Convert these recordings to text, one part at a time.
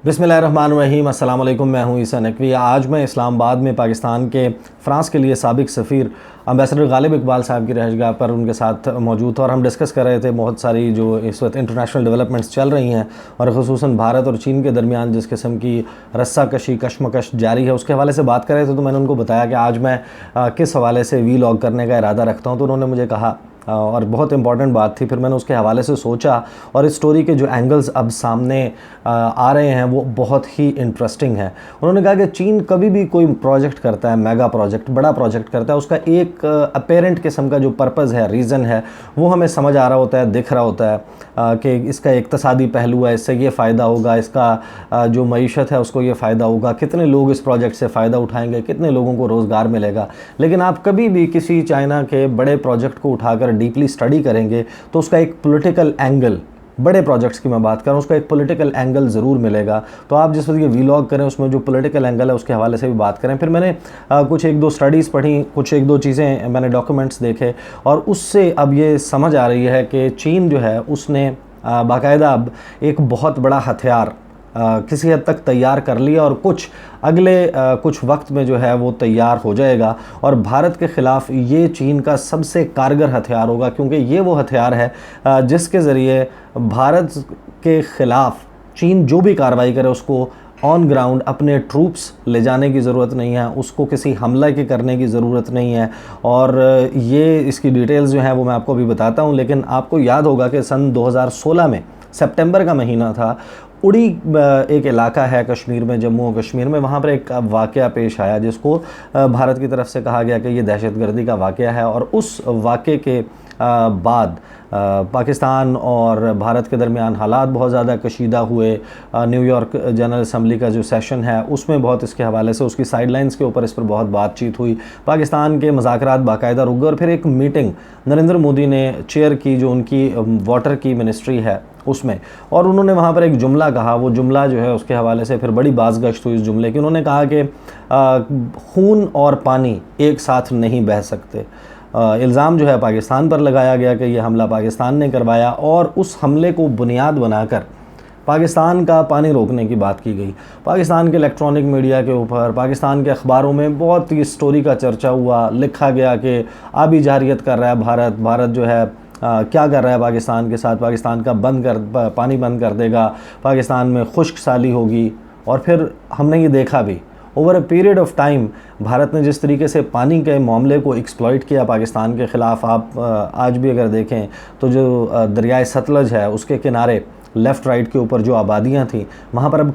बिस्मिल्लाहिर्रहमानिर्रहीम, अस्सलाम वालेकुम। मैं हूं ईसा नकवी। आज मैं इस्लामाबाद में पाकिस्तान के फ़्रांस के लिए साबिक़ सफ़ीर एम्बेसडर गालिब इकबाल साहब की रहशगाह पर उनके साथ मौजूद था और हम डिस्कस कर रहे थे बहुत सारी जो इस वक्त इंटरनेशनल डेवलपमेंट्स चल रही हैं और ख़ुसूसन भारत और चीन के दरमियान जिस किस्म की रस्साकशी कशमकश जारी है उसके हवाले से बात कर रहे थे। तो मैंने उनको बताया कि आज मैं किस हवाले से वीलॉग करने का इरादा रखता हूँ। तो उन्होंने मुझे कहा और बहुत इंपॉर्टेंट बात थी। फिर मैंने उसके हवाले से सोचा और इस स्टोरी के जो एंगल्स अब सामने आ रहे हैं वो बहुत ही इंटरेस्टिंग है। उन्होंने कहा कि चीन कभी भी कोई प्रोजेक्ट करता है, मेगा प्रोजेक्ट, बड़ा प्रोजेक्ट करता है, उसका एक अपेरेंट किस्म का जो पर्पज़ है, रीज़न है, वो हमें समझ आ रहा होता है, दिख रहा होता है कि इसका इक़्तिसादी पहलू है, इससे ये फ़ायदा होगा, इसका जो मईशत है उसको ये फ़ायदा होगा, कितने लोग इस प्रोजेक्ट से फ़ायदा उठाएंगे, कितने लोगों को रोज़गार मिलेगा। लेकिन आप कभी भी किसी चाइना के बड़े प्रोजेक्ट को उठाकर डीपली स्टडी करेंगे तो उसका एक पॉलिटिकल एंगल, बड़े प्रोजेक्ट्स की मैं बात कर रहा हूँ, उसका एक पॉलिटिकल एंगल ज़रूर मिलेगा। तो आप जिस वक्त ये वीलॉग करें उसमें जो पॉलिटिकल एंगल है उसके हवाले से भी बात करें। फिर मैंने कुछ एक दो स्टडीज़ पढ़ी, कुछ एक दो चीज़ें मैंने डॉक्यूमेंट्स देखे और उससे अब ये समझ आ रही है कि चीन जो है उसने बाकायदा अब एक बहुत बड़ा हथियार किसी हद तक तैयार कर लिया और कुछ अगले कुछ वक्त में जो है वो तैयार हो जाएगा और भारत के ख़िलाफ़ ये चीन का सबसे कारगर हथियार होगा, क्योंकि ये वो हथियार है जिसके ज़रिए भारत के ख़िलाफ़ चीन जो भी कार्रवाई करे उसको ऑन ग्राउंड अपने ट्रूप्स ले जाने की ज़रूरत नहीं है, उसको किसी हमला के करने की ज़रूरत नहीं है। और ये इसकी डिटेल्स जो हैं वो मैं आपको अभी बताता हूँ। लेकिन आपको याद होगा कि सन 2016 में सितंबर का महीना था, उड़ी एक इलाका है कश्मीर में, जम्मू और कश्मीर में, वहाँ पर एक वाक़या पेश आया जिसको भारत की तरफ से कहा गया कि ये दहशतगर्दी का वाक़या है। और उस वाक़े के बाद पाकिस्तान और भारत के दरमियान हालात बहुत ज़्यादा कशीदा हुए। न्यूयॉर्क जनरल असम्बली का जो सेशन है उसमें बहुत इसके हवाले से, उसकी साइडलाइंस के ऊपर इस पर बहुत बातचीत हुई। पाकिस्तान के मुज़ाकरात बाकायदा रुक गए और फिर एक मीटिंग नरेंद्र मोदी ने चेयर की जो उनकी वाटर की मिनिस्ट्री है उसमें, और उन्होंने वहाँ पर एक जुमला कहा। वो जुमला जो है उसके हवाले से फिर बड़ी बाज़गश्त हुई इस जुमले की। उन्होंने कहा कि खून और पानी एक साथ नहीं बह सकते। इल्ज़ाम जो है पाकिस्तान पर लगाया गया कि यह हमला पाकिस्तान ने करवाया और उस हमले को बुनियाद बनाकर पाकिस्तान का पानी रोकने की बात की गई। पाकिस्तान के इलेक्ट्रॉनिक मीडिया के ऊपर, पाकिस्तान के अखबारों में बहुत ही स्टोरी का चर्चा हुआ। लिखा गया कि आबी जारियत कर रहा है भारत जो है क्या कर रहा है पाकिस्तान के साथ, पाकिस्तान का पानी बंद कर देगा, पाकिस्तान में खुश्क साली होगी। और फिर हमने ये देखा भी over a period of time Bharat ने जिस तरीके से पानी के मामले को एक्सप्लॉइट किया पाकिस्तान के ख़िलाफ़। आप आज भी अगर देखें तो जो दरियाए सतलज है उसके किनारे लेफ़्ट राइट के ऊपर जो आबादियाँ थी वहाँ पर अब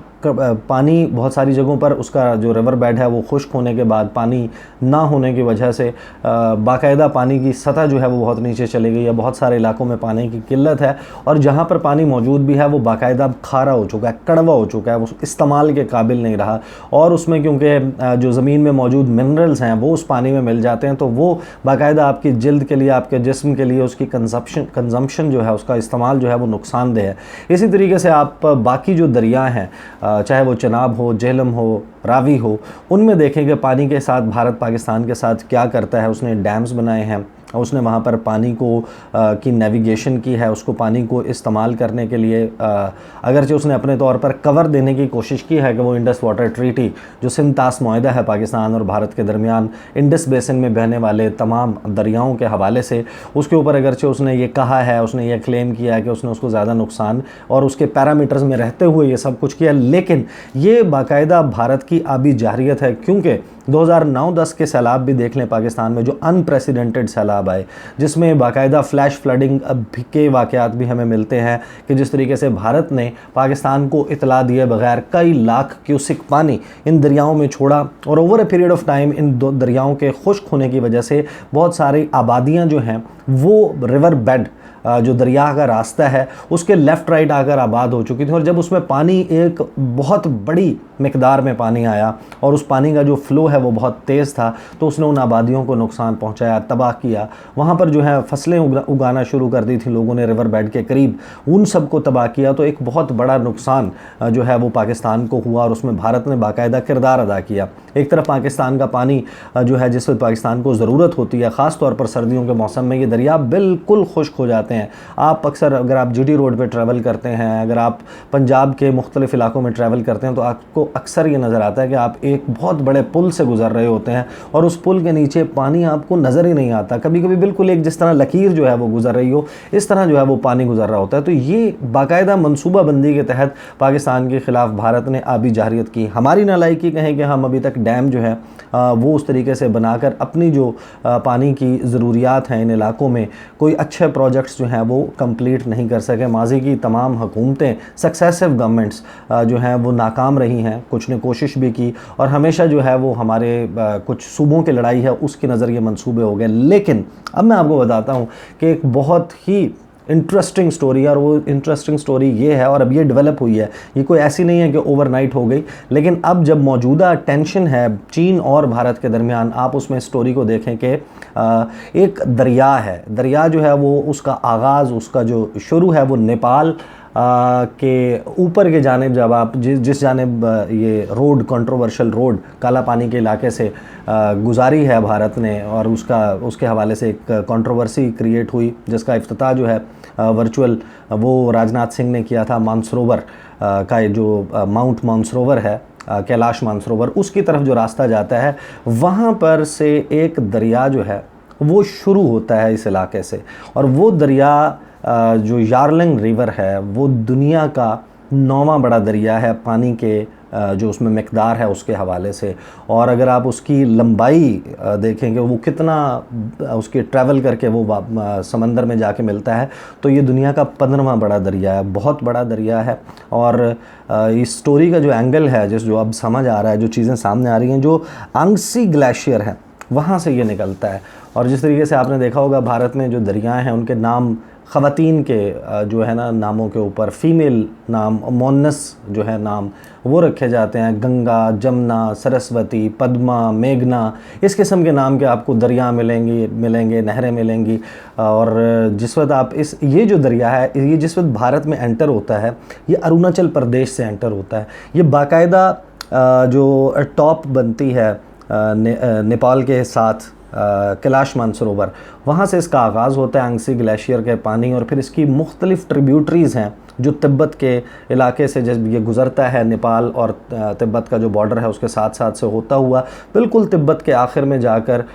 पानी बहुत सारी जगहों पर, उसका जो रिवर बेड है वो खुश्क होने के बाद पानी ना होने की वजह से बाकायदा पानी की सतह जो है वो बहुत नीचे चली गई है। बहुत सारे इलाकों में पानी की किल्लत है और जहाँ पर पानी मौजूद भी है वो बाकायदा खारा हो चुका है, कड़वा हो चुका है, वो इस्तेमाल के काबिल नहीं रहा। और उसमें क्योंकि जो ज़मीन में मौजूद मिनरल्स हैं वो उस पानी में मिल जाते हैं तो वो बाकायदा आपकी जल्द के लिए, आपके जिस्म के लिए उसकी कंजम्पशन जो है, उसका इस्तेमाल जो है वो नुकसानदेह है। इसी तरीके से आप बाकी जो दरिया हैं, चाहे वो चनाब हो, झेलम हो, रावी हो, उनमें देखें कि पानी के साथ भारत पाकिस्तान के साथ क्या करता है। उसने डैम्स बनाए हैं, उसने वहाँ पर पानी को की नेविगेशन की है, उसको पानी को इस्तेमाल करने के लिए अगरचे उसने अपने तौर पर कवर देने की कोशिश की है कि वो इंडस वाटर ट्रीटी जो सिंध-तास मुआहदा है पाकिस्तान और भारत के दरमियान इंडस बेसिन में बहने वाले तमाम दरियाओं के हवाले से, उसके ऊपर अगरचे उसने ये कहा है, उसने ये क्लेम किया है कि उसने उसको ज़्यादा नुकसान और उसके पैरामीटर्स में रहते हुए ये सब कुछ किया। लेकिन ये बाकायदा भारत की आबी जारियत है, क्योंकि 2009-10 के सैलाब भी देख लें पाकिस्तान में, जो अनप्रेसिडेंटेड सैलाब आए जिसमें बाकायदा फ्लैश फ्लडिंग के वाक़यात भी हमें मिलते हैं कि जिस तरीके से भारत ने पाकिस्तान को इतला दिए बगैर कई लाख क्यूसिक पानी इन दरियाओं में छोड़ा और over a period of time in दो दरियाओं के खुश्क होने की वजह से बहुत सारी आबादियाँ जो हैं वो रिवर बेड, जो दरिया का रास्ता है उसके लेफ़्ट राइट आकर आबाद हो चुकी थी। और जब उसमें पानी, एक बहुत बड़ी मिकदार में पानी आया और उस पानी का जो फ़्लो है वो बहुत तेज़ था, तो उसने उन आबादियों को नुकसान पहुंचाया, तबाह किया। वहाँ पर जो है फसलें उगाना शुरू कर दी थी लोगों ने रिवर बेड के करीब, उन सब को तबाह किया। तो एक बहुत बड़ा नुकसान जो है वो पाकिस्तान को हुआ और उसमें भारत ने बाकायदा किरदार अदा किया। एक तरफ पाकिस्तान का पानी जो है जिस वक्त पाकिस्तान को ज़रूरत होती है, ख़ास तौर पर सर्दियों के मौसम में, ये दरिया बिल्कुल खुश्क हो जाते जाते हैं। आप अक्सर अगर आप जीटी रोड पे ट्रैवल करते हैं, अगर आप पंजाब के मुख्तलिफ़ इलाकों में ट्रैवल करते हैं, तो आपको अक्सर ये नज़र आता है कि आप एक बहुत बड़े पुल से गुजर रहे होते हैं और उस पुल के नीचे पानी आपको नज़र ही नहीं आता। कभी कभी बिल्कुल एक जिस तरह लकीर जो है वो गुजर रही हो, इस तरह जो है वो पानी गुजर रहा होता है। तो ये बाकायदा मनसूबाबंदी के तहत पाकिस्तान के ख़िलाफ़ भारत ने आबी जारियत की। हमारी नालायकी कहें कि हम अभी तक डैम जो है वो उस तरीके से बनाकर अपनी जो पानी की ज़रूरियात हैं इन इलाकों में, कोई अच्छे प्रोजेक्ट्स जो हैं वो कंप्लीट नहीं कर सके। माजी की तमाम हुकूमतें, सक्सेसिव गवर्नमेंट्स जो हैं वो नाकाम रही हैं। कुछ ने कोशिश भी की और हमेशा जो है वो हमारे कुछ सूबों की लड़ाई है उसके नज़रिए मंसूबे हो गए। लेकिन अब मैं आपको बताता हूँ कि एक बहुत ही इंटरेस्टिंग स्टोरी है, और वो इंटरेस्टिंग स्टोरी ये है, और अब ये डेवलप हुई है, ये कोई ऐसी नहीं है कि ओवरनाइट हो गई, लेकिन अब जब मौजूदा टेंशन है चीन और भारत के दरमियान, आप उसमें स्टोरी को देखें कि एक दरिया है, दरिया जो है वो उसका आगाज़, उसका जो शुरू है वो नेपाल के ऊपर के जानिब, जब आप जिस जानिब ये रोड, कंट्रोवर्शियल रोड काला पानी के इलाके से गुजारी है भारत ने, और उसके हवाले से एक कंट्रोवर्सी क्रिएट हुई जिसका इफ्तिताह जो है वर्चुअल वो राजनाथ सिंह ने किया था। मानसरोवर का जो माउंट मानसरोवर है, कैलाश मानसरोवर, उसकी तरफ जो रास्ता जाता है वहाँ पर से एक दरिया जो है वो शुरू होता है इस इलाके से, और वो दरिया जो यार्लंग रिवर है वो दुनिया का 9वां बड़ा दरिया है पानी के जो उसमें मिक़दार है उसके हवाले से। और अगर आप उसकी लंबाई देखेंगे वो कितना उसके ट्रैवल करके वो समंदर में जाके मिलता है, तो ये दुनिया का 15वां बड़ा दरिया है, बहुत बड़ा दरिया है। और इस स्टोरी का जो एंगल है, जो अब समझ आ रहा है, जो चीज़ें सामने आ रही हैं, जो अंगसी ग्लेशियर है वहाँ से ये निकलता है। और जिस तरीके से आपने देखा होगा भारत में जो दरियाएँ हैं उनके नाम ख़वातीन के जो है ना नामों के ऊपर फीमेल नाम, मोनस जो है नाम वो रखे जाते हैं। गंगा, जमुना, सरस्वती, पद्मा, मेघना, इस किस्म के नाम के आपको दरिया मिलेंगे, नहरें मिलेंगी। और जिस वक्त आप ये जो दरिया है, ये जिस वक्त भारत में एंटर होता है, ये अरुणाचल प्रदेश से एंटर होता है। ये बाकायदा जो टॉप बनती है नेपाल के साथ कैलाश मानसरोवर, वहाँ से इसका आगाज़ होता है अंगसी ग्लेशियर के पानी, और फिर इसकी मुख्तलिफ़ ट्रिब्यूटरीज़ हैं जो तिब्बत के इलाके से जब ये गुज़रता है, नेपाल और तिब्बत का जो बॉर्डर है उसके साथ साथ से होता हुआ बिल्कुल तिब्बत के आखिर में जाकर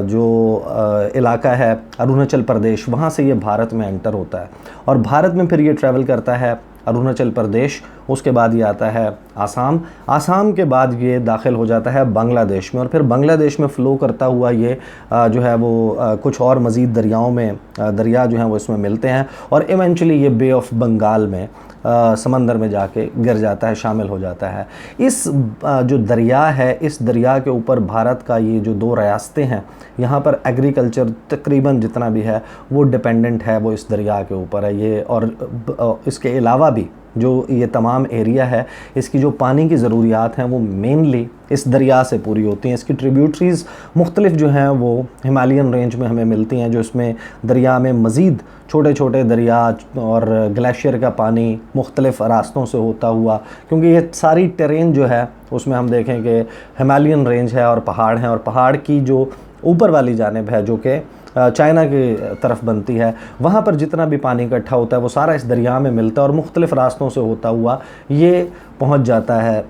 जो इलाका है अरुणाचल प्रदेश, वहाँ से ये भारत में एंटर होता है। और भारत में फिर ये ट्रैवल करता है अरुणाचल प्रदेश, उसके बाद ये आता है आसाम, आसाम के बाद ये दाखिल हो जाता है बांग्लादेश में, और फिर बांग्लादेश में फ़्लो करता हुआ ये जो है वो कुछ और मज़ीद दरियाओं में दरिया जो हैं वो इसमें मिलते हैं, और इवेंचुअली ये बे ऑफ बंगाल में समंदर में जाके गिर जाता है, शामिल हो जाता है। इस जो दरिया है, इस दरिया के ऊपर भारत का ये जो 2 रियासतें हैं, यहाँ पर एग्रीकल्चर तकरीबन जितना भी है वो डिपेंडेंट है, वो इस दरिया के ऊपर है ये। और इसके अलावा भी जो ये तमाम एरिया है, इसकी जो पानी की ज़रूरियात हैं वो मेनली इस दरिया से पूरी होती हैं। इसकी ट्रिब्यूटरीज़ मुख्तलिफ जो हैं वो हिमालयन रेंज में हमें मिलती हैं, जो इसमें दरिया में मज़ीद छोटे छोटे दरिया और ग्लेशियर का पानी मुख्तलिफ रास्तों से होता हुआ, क्योंकि ये सारी टेरेन जो है उसमें हम देखें कि हिमालयन रेंज है और पहाड़ हैं, और पहाड़ की जो ऊपर वाली जानिब है जो कि चाइना की तरफ बनती है, वहाँ पर जितना भी पानी इकट्ठा होता है वो सारा इस दरिया में मिलता है, और मुख्तलिफ रास्तों से होता हुआ ये पहुँच जाता है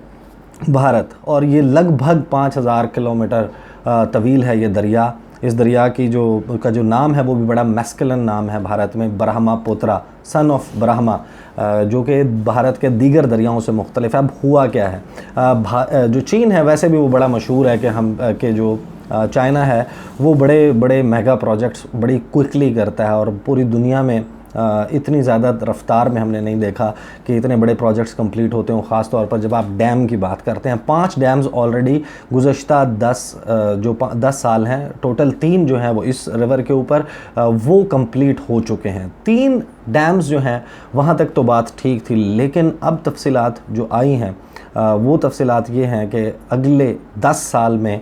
भारत। और ये लगभग 5000 किलोमीटर तवील है ये दरिया। इस दरिया की का जो नाम है वो भी बड़ा मैस्कुलिन नाम है भारत में, ब्रह्मपुत्रा, सन ऑफ ब्रह्मा, जो कि भारत के दीगर दरियाओं से मुख्तलिफ है। अब हुआ क्या है, जो चीन है वैसे भी वो बड़ा मशहूर है कि जो चाइना है वो बड़े बड़े मेगा प्रोजेक्ट्स बड़ी क्विकली करता है, और पूरी दुनिया में इतनी ज़्यादा रफ्तार में हमने नहीं देखा कि इतने बड़े प्रोजेक्ट्स कंप्लीट होते हों। ख़ास तौर पर जब आप डैम की बात करते हैं, 5 डैम्स ऑलरेडी गुज़श्ता 10 साल हैं, टोटल 3 जो हैं वो इस रिवर के ऊपर वो कंप्लीट हो चुके हैं। 3 डैम्स जो हैं वहाँ तक तो बात ठीक थी, लेकिन अब तफसीलात जो आई हैं वो तफसीलात ये हैं कि अगले 10 साल में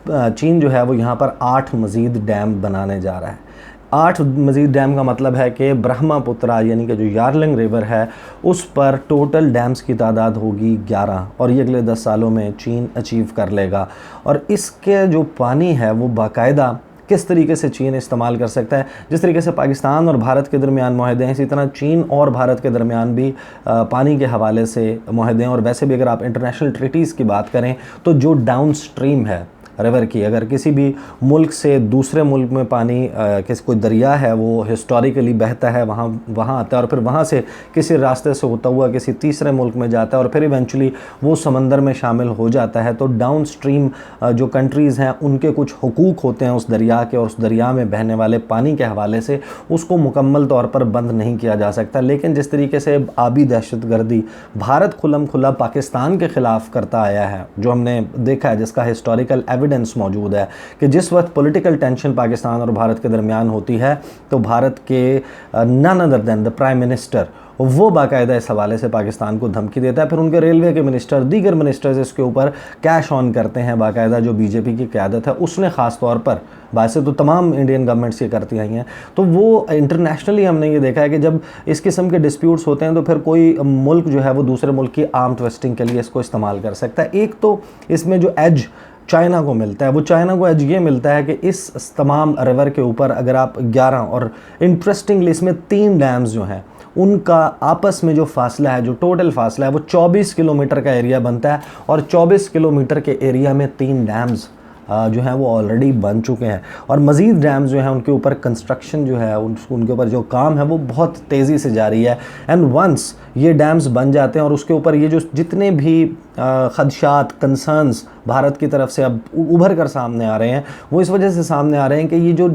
चीन जो है वो यहाँ पर 8 मज़ीद डैम बनाने जा रहा है। 8 मज़ीद डैम का मतलब है कि ब्रह्मपुत्रा यानी कि जो यार्लंग रिवर है उस पर टोटल डैम्स की तादाद होगी 11, और ये अगले 10 सालों में चीन अचीव कर लेगा। और इसके जो पानी है वो बाकायदा किस तरीके से चीन इस्तेमाल कर सकता है। जिस तरीके से पाकिस्तान और भारत के दरमियान मुआहदे हैं, इसी तरह चीन और भारत के दरमियान भी पानी के हवाले से मुआहदे हैं। और वैसे भी अगर आप इंटरनेशनल ट्रीटीज़ की बात करें तो जो डाउन स्ट्रीम है रिवर की, अगर किसी भी मुल्क से दूसरे मुल्क में पानी किसी कोई दरिया है वो हिस्टोरिकली बहता है, वहाँ आता है और फिर वहाँ से किसी रास्ते से होता हुआ किसी तीसरे मुल्क में जाता है और फिर इवेंचुअली वो समंदर में शामिल हो जाता है, तो डाउन स्ट्रीम जो कंट्रीज़ हैं उनके कुछ हुकूक होते हैं उस दरिया के, और उस दरिया में बहने वाले पानी के हवाले से उसको मुकम्मल तौर पर बंद नहीं किया जा सकता। लेकिन जिस तरीके से आबी दहशतगर्दी भारत खुल्लम खुल्ला पाकिस्तान के ख़िलाफ़ करता आया है, जो हमने देखा है, जिसका हिस्टोरिकल एविडेंस मौजूद है कि जिस वक्त पॉलिटिकल टेंशन पाकिस्तान और भारत के दरमियान होती है तो भारत के none other than the prime minister वो बाकायदा इस हवाले से पाकिस्तान को धमकी देता है। फिर उनके रेलवे के मिनिस्टर, दीगर मिनिस्टर्स इसके ऊपर कैश ऑन करते हैं। बाकायदा जो बीजेपी की क़यादत है उसने ख़ास तौर पर, वैसे तो तमाम इंडियन गवर्नमेंट्स ये करती आई हैं, तो वो इंटरनेशनली हमने ये देखा है कि जब इस किस्म के डिस्प्यूट्स होते हैं तो फिर कोई मुल्क जो है वो दूसरे मुल्क की आर्म ट्विस्टिंग के लिए इसको इस्तेमाल कर सकता है। एक तो इसमें जो एज चाइना को मिलता है, वो चाइना को एज ये मिलता है कि इस तमाम रिवर के ऊपर अगर आप 11, और इंटरेस्टिंगली इसमें 3 डैम्स जो हैं उनका आपस में जो फासला है, जो टोटल फासला है वो 24 किलोमीटर का एरिया बनता है, और 24 किलोमीटर के एरिया में 3 डैम्स जो हैं वो ऑलरेडी बन चुके हैं, और मज़ीद डैम्स जो हैं उनके ऊपर कंस्ट्रक्शन जो है उनके ऊपर जो काम है वो बहुत तेज़ी से जारी है। एंड वंस ये डैम्स बन जाते हैं और उसके ऊपर ये जो जितने भी ख़दशात, कंसर्न्स भारत की तरफ से अब उभर कर सामने आ रहे हैं, वो इस वजह से सामने आ रहे हैं कि ये जो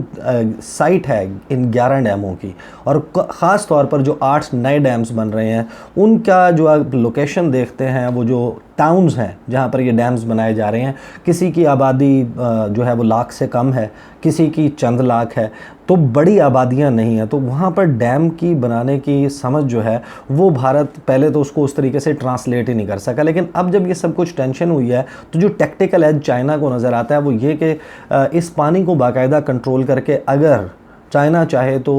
साइट है इन 11 डैमों की, और ख़ास तौर पर जो 8 नए डैम्स बन रहे हैं उनका जो आप लोकेशन देखते हैं, वो जो टाउन्स हैं जहाँ पर ये डैम्स बनाए जा रहे हैं, किसी की आबादी जो है वो लाख से कम है, किसी की चंद लाख है, तो बड़ी आबादियां नहीं हैं। तो वहाँ पर डैम की बनाने की समझ जो है वो भारत पहले तो उसको उस तरीके से ट्रांसलेट ही नहीं कर सका। लेकिन अब जब ये सब कुछ टेंशन हुई है तो जो टेक्टिकल एज चाइना को नज़र आता है वो ये कि इस पानी को बाकायदा कंट्रोल करके अगर चाइना चाहे तो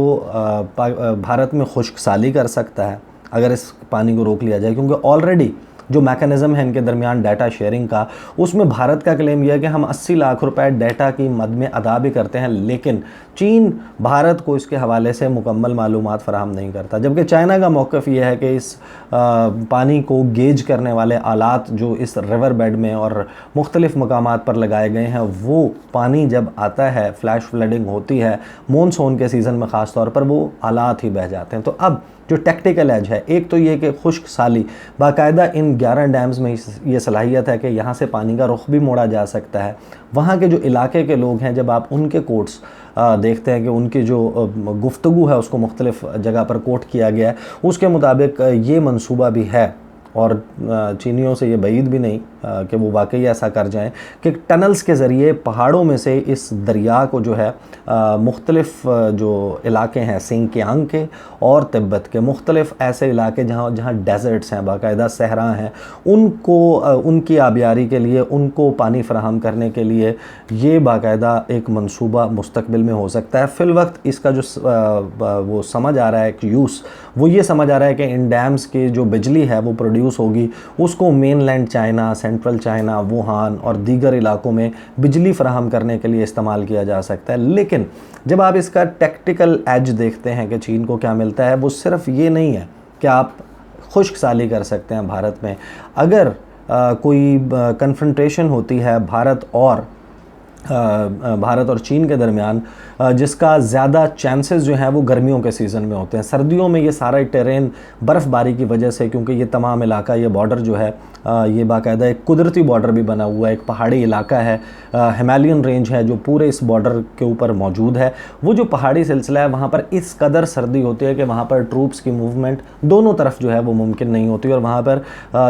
भारत में खुश्क साली कर सकता है अगर इस पानी को रोक लिया जाए, क्योंकि ऑलरेडी जो मैकेनिज़्म है इनके दरमियान डाटा शेयरिंग का, उसमें भारत का क्लेम यह है कि हम 80 लाख रुपए डाटा की मद में अदा भी करते हैं, लेकिन चीन भारत को इसके हवाले से मुकम्मल मालूमात फ़राहम नहीं करता। जबकि चाइना का मौक़िफ़ यह है कि इस पानी को गेज करने वाले आलात जो इस रिवर बेड में और मुख्तलिफ़ मकामात पर लगाए गए हैं, वो पानी जब आता है, फ्लैश फ्लडिंग होती है मानसून के सीज़न में ख़ास तौर पर, वो आलात ही बह जाते हैं। तो अब जो टेक्टिकल एज है, एक तो ये कि खुश्क साली, बाकायदा इन 11 डैम्स में ये सलाहियत है कि यहाँ से पानी का रुख भी मोड़ा जा सकता है। वहाँ के जो इलाके के लोग हैं, जब आप उनके कोट्स देखते हैं कि उनकी जो गुफ्तगू है उसको मुख्तलिफ़ जगह पर कोट किया गया है, उसके मुताबिक ये मंसूबा भी है, और चीनियों से ये बैद भी नहीं कि वो वाकई ऐसा कर जाएं कि टनल्स के ज़रिए पहाड़ों में से इस दरिया को जो है मुख्तलिफ़ जो इलाके हैं सिंकियांग के और तिब्बत के, मुख्तलिफ़ ऐसे इलाके जहाँ डेज़र्ट्स हैं, बाकायदा सहरा हैं, उनको उनकी आबियारी के लिए, उनको पानी फ़राहम करने के लिए ये बाकायदा एक मंसूबा मुस्तकबिल में हो सकता है। फ़िलवक्त इसका जो वो समझ आ रहा है कि यूज़, वो ये समझ आ रहा है कि इन डैम्स की जो बिजली है वो प्रोड्यूस होगी, उसको mainland China, central China, Wuhan और दीगर इलाकों में बिजली फ़राहम करने के लिए इस्तेमाल किया जा सकता है। लेकिन जब आप इसका टेक्टिकल एज देखते हैं कि चीन को क्या मिलता है, वो सिर्फ ये नहीं है कि आप खुश्क साली कर सकते हैं भारत में। अगर कोई कन्फ्रंटेशन होती है भारत और चीन के दरमियान, जिसका ज़्यादा चांसेस जो हैं वो गर्मियों के सीज़न में होते हैं। सर्दियों में ये सारा टेरेन बर्फ़बारी की वजह से, क्योंकि ये तमाम इलाका, ये बॉर्डर जो है ये बाकायदा एक कुदरती बॉर्डर भी बना हुआ है, एक पहाड़ी इलाका है, हिमालयन रेंज है जो पूरे इस बॉर्डर के ऊपर मौजूद है। वो जो पहाड़ी सिलसिला है वहाँ पर इस कदर सर्दी होती है कि वहाँ पर ट्रूप्स की मूवमेंट दोनों तरफ जो है वो मुमकिन नहीं होती, और वहाँ पर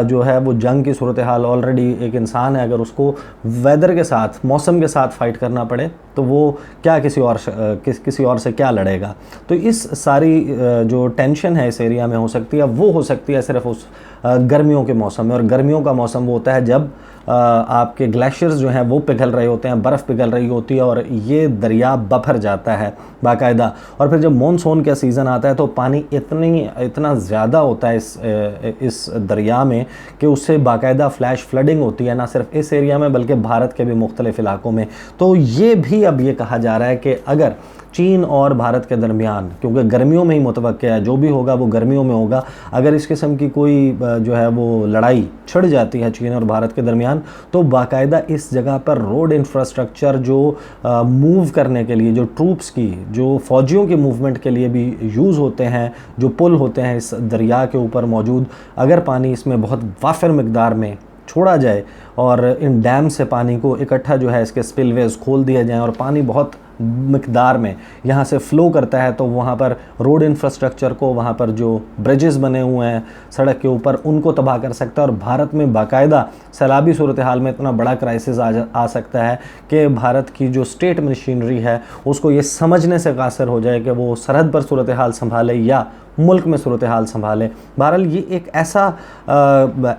जो है वो जंग की सूरत हाल, ऑलरेडी एक इंसान है अगर उसको वेदर के साथ, मौसम के साथ फ़ाइट करना पड़े तो वो क्या किसी और से क्या लड़ेगा। तो इस सारी जो टेंशन है इस एरिया में हो सकती है, वो हो सकती है सिर्फ उस गर्मियों के मौसम में, और गर्मियों का मौसम वो होता है जब आपके ग्लेशियर्स जो हैं वो पिघल रहे होते हैं, बर्फ़ पिघल रही होती है और ये दरिया बफर जाता है बाकायदा। और फिर जब मानसून का सीज़न आता है तो पानी इतना ज़्यादा होता है इस दरिया में कि उससे बाकायदा फ्लैश फ्लडिंग होती है, ना सिर्फ इस एरिया में बल्कि भारत के भी मुख्तलिफ़ इलाकों में। तो ये भी अब ये कहा जा रहा है कि अगर चीन और भारत के दरमियान, क्योंकि गर्मियों में ही मुतवक्किल है, जो भी होगा वो गर्मियों में होगा, अगर इस किस्म की कोई जो है वो लड़ाई छिड़ जाती है चीन और भारत के दरमियान, तो बाकायदा इस जगह पर रोड इंफ्रास्ट्रक्चर जो मूव करने के लिए, जो ट्रूप्स की, जो फ़ौजियों की मूवमेंट के लिए भी यूज़ होते हैं, जो पुल होते हैं इस दरिया के ऊपर मौजूद, अगर पानी इसमें बहुत वाफिर मिकदार में छोड़ा जाए और इन डैम से पानी को इकट्ठा जो है इसके स्पिलवेज खोल दिया जाए और पानी बहुत मिकदार में यहाँ से फ़्लो करता है, तो वहाँ पर रोड इंफ्रास्ट्रक्चर को, वहाँ पर जो ब्रिजेस बने हुए हैं सड़क के ऊपर, उनको तबाह कर सकता है। और भारत में बाकायदा सैलाबी सूरत हाल में इतना बड़ा क्राइसिस आ सकता है कि भारत की जो स्टेट मशीनरी है उसको ये समझने से कासिर हो जाए कि वो सरहद पर सूरत हाल संभाले या मुल्क में सूरत हाल संभाले। बहरहाल ये एक ऐसा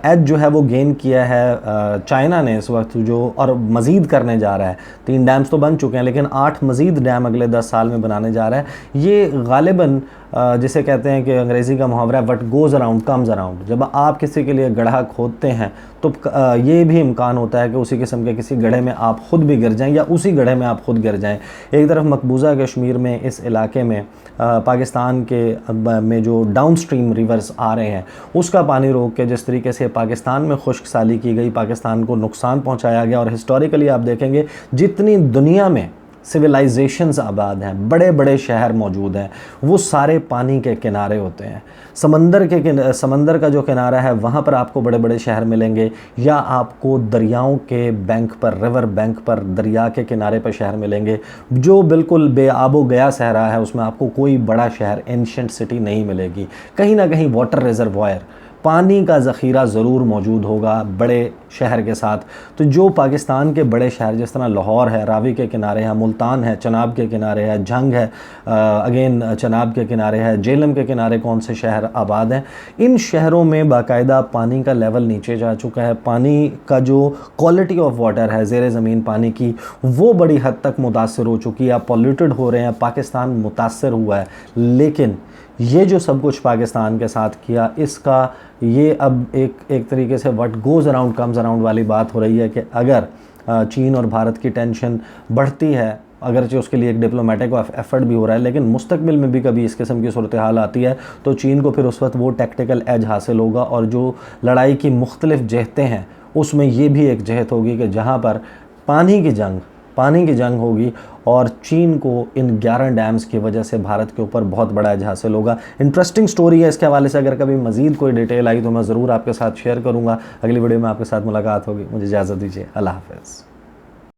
एज जो है वो गेन किया है चाइना ने इस वक्त, जो और मज़ीद करने जा रहा है। 3 डैम्स तो बन चुके हैं लेकिन 8 मज़ीद डैम अगले 10 साल में बनाने जा रहा है। ये गालिबन जिसे कहते हैं कि अंग्रेज़ी का मुहावरा है what goes around comes around. जब आप किसी के लिए गड्ढा खोदते हैं तो ये भी इम्कान होता है कि उसी किस्म के किसी गड्ढे में आप ख़ुद भी गिर जाएं या उसी गड्ढे में आप ख़ुद गिर जाएं। एक तरफ मकबूजा कश्मीर में, इस इलाके में पाकिस्तान के में जो डाउन स्ट्रीम रिवर्स आ रहे हैं उसका पानी रोक के जिस तरीके से पाकिस्तान में खुश्क साली की गई, पाकिस्तान को नुकसान पहुँचाया गया। और हिस्टोरिकली आप देखेंगे जितनी दुनिया में सिविलाइजेशंस आबाद हैं, बड़े बड़े शहर मौजूद हैं, वो सारे पानी के किनारे होते हैं। समंदर का जो किनारा है वहाँ पर आपको बड़े बड़े शहर मिलेंगे, या आपको दरियाओं के बैंक पर, रिवर बैंक पर, दरिया के किनारे पर शहर मिलेंगे। जो बिल्कुल बेआबो गया सहरा है उसमें आपको कोई बड़ा शहर, एंशिएंट सिटी नहीं मिलेगी। कहीं ना कहीं वाटर रिजर्वायर, पानी का ज़ख़ीरा ज़रूर मौजूद होगा बड़े शहर के साथ। तो जो पाकिस्तान के बड़े शहर जिस तरह लाहौर है, रावी के किनारे है, मुल्तान है, चनाब के किनारे है, झंग है, अगेन चनाब के किनारे है, जेलम के किनारे कौन से शहर आबाद हैं, इन शहरों में बाकायदा पानी का लेवल नीचे जा चुका है। पानी का जो क्वालिटी ऑफ वाटर है ज़ेरे ज़मीन पानी की, वो बड़ी हद तक मुतासर हो चुकी है, पॉल्यूटेड हो रहे हैं, पाकिस्तान मुतासर हुआ है। लेकिन ये जो सब कुछ पाकिस्तान के साथ किया, इसका ये अब एक तरीके से what goes around comes around वाली बात हो रही है कि अगर चीन और भारत की टेंशन बढ़ती है, अगरचे उसके लिए एक डिप्लोमेटिक एफर्ट भी हो रहा है, लेकिन मुस्तकबिल में भी कभी इस किस्म की सूरत हाल आती है तो चीन को फिर उस वक्त वो टैक्टिकल एज हासिल होगा। और जो लड़ाई की मुख्तलिफ जहतें हैं उसमें ये भी एक जहत होगी कि जहाँ पर पानी की जंग होगी और चीन को इन 11 डैम्स की वजह से भारत के ऊपर बहुत बड़ा एज हासिल होगा। इंटरेस्टिंग स्टोरी है, इसके हवाले से अगर कभी मज़ीद कोई डिटेल आई तो मैं ज़रूर आपके साथ शेयर करूँगा। अगली वीडियो में आपके साथ मुलाकात होगी। मुझे इजाज़त दीजिए। अल्लाह हाफ़िज़।